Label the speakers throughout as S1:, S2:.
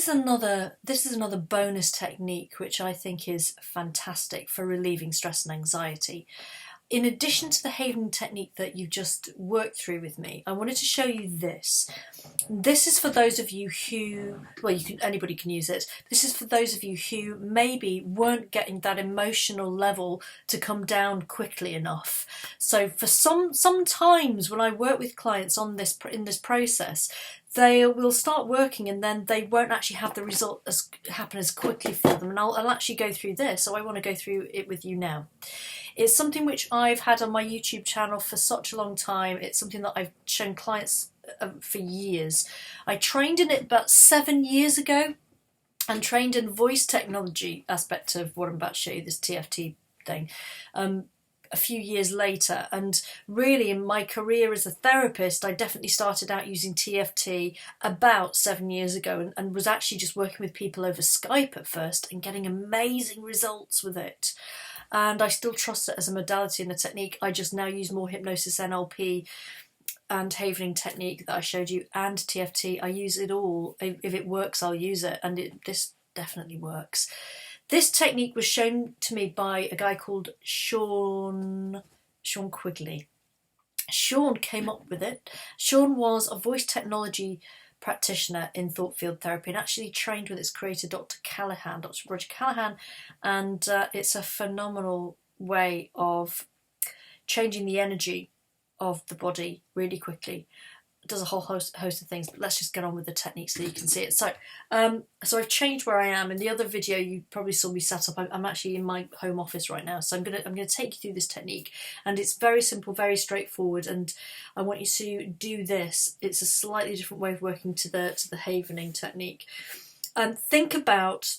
S1: this is another bonus technique which I think is fantastic for relieving stress and anxiety. In addition to the havening technique that you just worked through with me, I wanted to show you this. This is for those of you who, well, anybody can use it. This is for those of you who maybe weren't getting that emotional level to come down quickly enough. So for sometimes when I work with clients on this in this process, they will start working and then they won't actually have the result happen as quickly for them. And I'll actually go through this, so I want to go through it with you now. It's something which I've had on my YouTube channel for such a long time. It's something that I've shown clients for years. I trained in it about 7 years ago and trained in voice technology aspect of what I'm about to show you, this TFT thing, a few years later. And really in my career as a therapist, I definitely started out using TFT about 7 years ago and was actually just working with people over Skype at first and getting amazing results with it. And I still trust it as a modality and a technique. I just now use more hypnosis, NLP and havening technique that I showed you, and TFT. I use it all. If it works, I'll use it, and this definitely works. This technique was shown to me by a guy called Sean Quigley. Sean came up with it. Sean was a voice technology practitioner in thought field therapy and actually trained with its creator, Dr. Roger Callahan, and it's a phenomenal way of changing the energy of the body really quickly. It does a whole host of things, but let's just get on with the technique so you can see it. So I've changed where I am. In the other video you probably saw me set up. I'm actually in my home office right now, so I'm gonna take you through this technique, and it's very simple, very straightforward, and I want you to do this. It's a slightly different way of working to the havening technique. Think about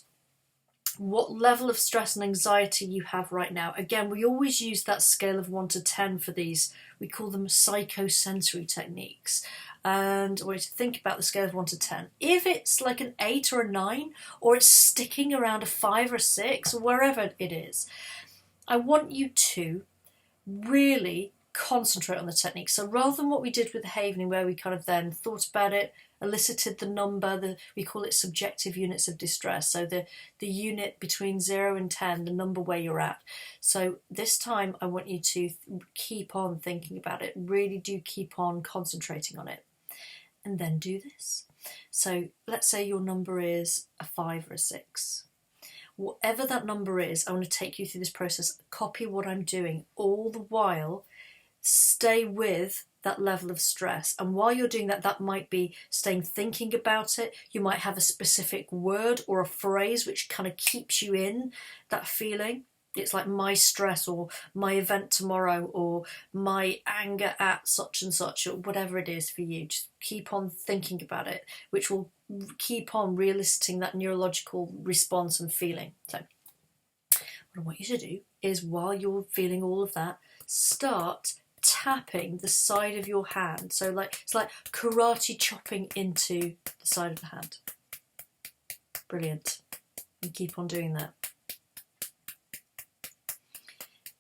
S1: what level of stress and anxiety you have right now. Again, we always use that scale of 1 to 10 for these. We call them psychosensory techniques. And I want you to think about the scale of 1 to 10. If it's like an 8 or a 9, or it's sticking around a 5 or 6, or wherever it is, I want you to really concentrate on the technique. So rather than what we did with the havening, where we kind of then thought about it, elicited the number, we call it subjective units of distress, so the unit between 0 and 10, the number where you're at. So this time I want you to keep on thinking about it, really do keep on concentrating on it, and then do this. So let's say your number is a 5 or a 6. Whatever that number is, I want to take you through this process, copy what I'm doing, all the while stay with that level of stress. And while you're doing that, that might be thinking about it. You might have a specific word or a phrase which kind of keeps you in that feeling. It's like my stress, or my event tomorrow, or my anger at such and such, or whatever it is for you. Just keep on thinking about it, which will keep on re-eliciting that neurological response and feeling. So what I want you to do is, while you're feeling all of that, start tapping the side of your hand. So it's like karate chopping into the side of the hand. Brilliant. And keep on doing that.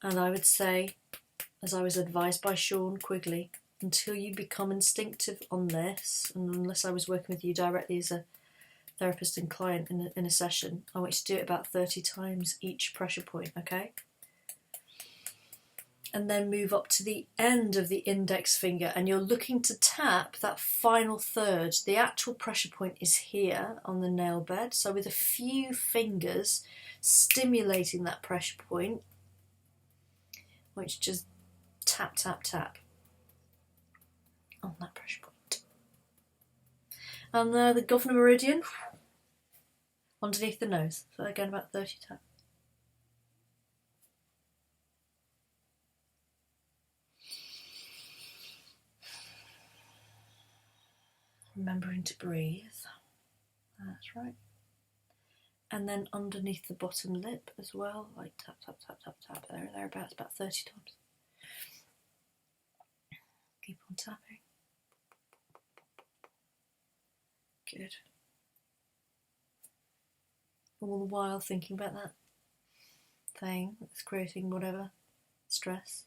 S1: And I would say, as I was advised by Sean Quigley, until you become instinctive on this, and unless I was working with you directly as a therapist and client in a session, I want you to do it about 30 times each pressure point, okay? And then move up to the end of the index finger, and you're looking to tap that final third. The actual pressure point is here on the nail bed, so with a few fingers stimulating that pressure point, which just tap, tap, tap on that pressure point. And the governor meridian underneath the nose, so again about 30 taps. Remembering to breathe, that's right. And then underneath the bottom lip as well, like tap, tap, tap, tap, tap, thereabouts, about 30 times. Keep on tapping. Good. All the while thinking about that thing that's creating whatever stress.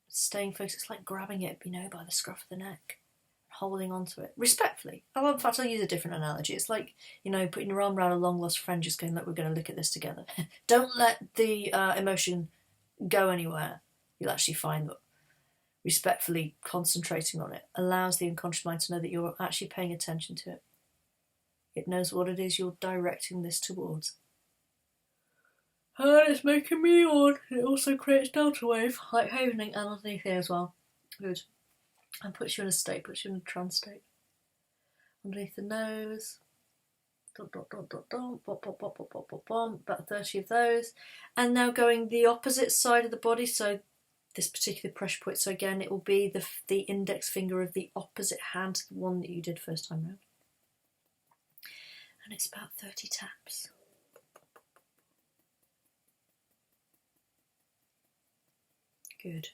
S1: Staying focused, it's like grabbing it, by the scruff of the neck. holding on to it respectfully. Oh, in fact, I'll use a different analogy. It's like, you know, putting your arm around a long lost friend, just going, look, we're going to look at this together. Don't let the emotion go anywhere. You'll actually find that respectfully concentrating on it allows the unconscious mind to know that you're actually paying attention to it. It knows what it is you're directing this towards. And it's making me yawn. It also creates delta wave, like havening, and underneath here as well. Good. And puts you in a state, puts you in a trance state. Underneath the nose. Dot, dot, dot, dot, dot. Bop, bop, bop, bop, bop, bop, bop. About 30 of those. And now going the opposite side of the body, so this particular pressure point. So again, it will be the index finger of the opposite hand to the one that you did first time round. And it's about 30 taps. Good.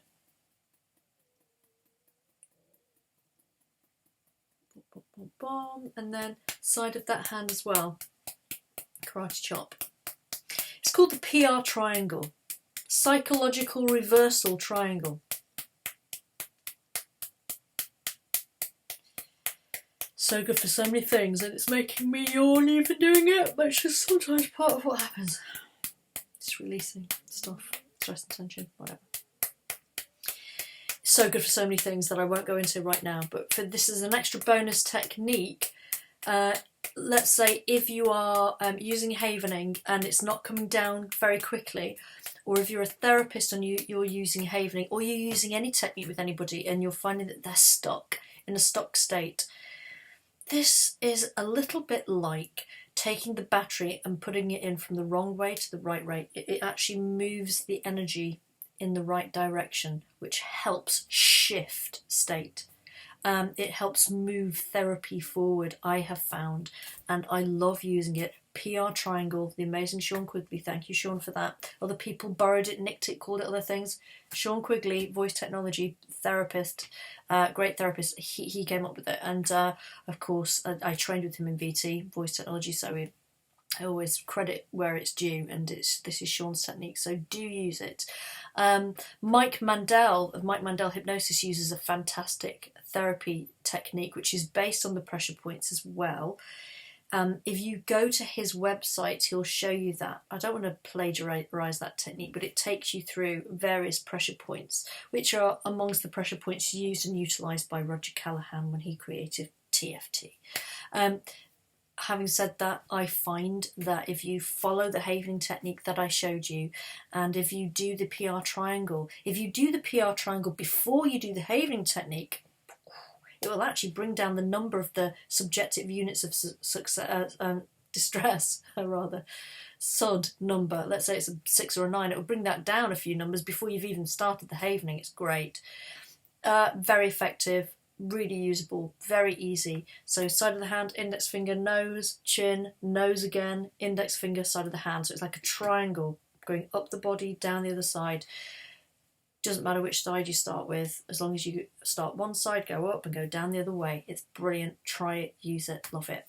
S1: Boom, boom, boom. And then side of that hand as well. Karate chop. It's called the PR triangle. Psychological reversal triangle. So good for so many things, and it's making me yawn even doing it, but it's just sometimes part of what happens. Just releasing stuff, stress and tension, whatever. It's so good for so many things that I won't go into right now, but for this is an extra bonus technique. Let's say if you are using havening and it's not coming down very quickly, or if you're a therapist and you're using havening, or you're using any technique with anybody and you're finding that they're stuck in a stuck state, this is a little bit like taking the battery and putting it in from the wrong way to the right way. It actually moves the energy in the right direction, which helps shift state. It helps move therapy forward, I have found, and I love using it. PR triangle, the amazing Sean Quigley, thank you Sean for that. Other people borrowed it, nicked it, called it other things. Sean Quigley, voice technology therapist, great therapist, he came up with it, and of course I trained with him in VT, voice technology, so I always credit where it's due, and this is Sean's technique, so do use it. Mike Mandel of Mike Mandel Hypnosis uses a fantastic therapy technique which is based on the pressure points as well. If you go to his website, he'll show you that. I don't want to plagiarise that technique, but it takes you through various pressure points, which are amongst the pressure points used and utilised by Roger Callahan when he created TFT. Having said that, I find that if you follow the havening technique that I showed you, and if you do the PR triangle, before you do the havening technique, it will actually bring down the number of the subjective units of distress, SUD number. Let's say it's a 6 or a 9. It will bring that down a few numbers before you've even started the havening. It's great. Very effective, really usable, very easy. So side of the hand, index finger, nose, chin, nose again, index finger, side of the hand. So it's like a triangle going up the body, down the other side. Doesn't matter which side you start with, as long as you start one side, go up and go down the other way. It's brilliant. Try it, use it, love it.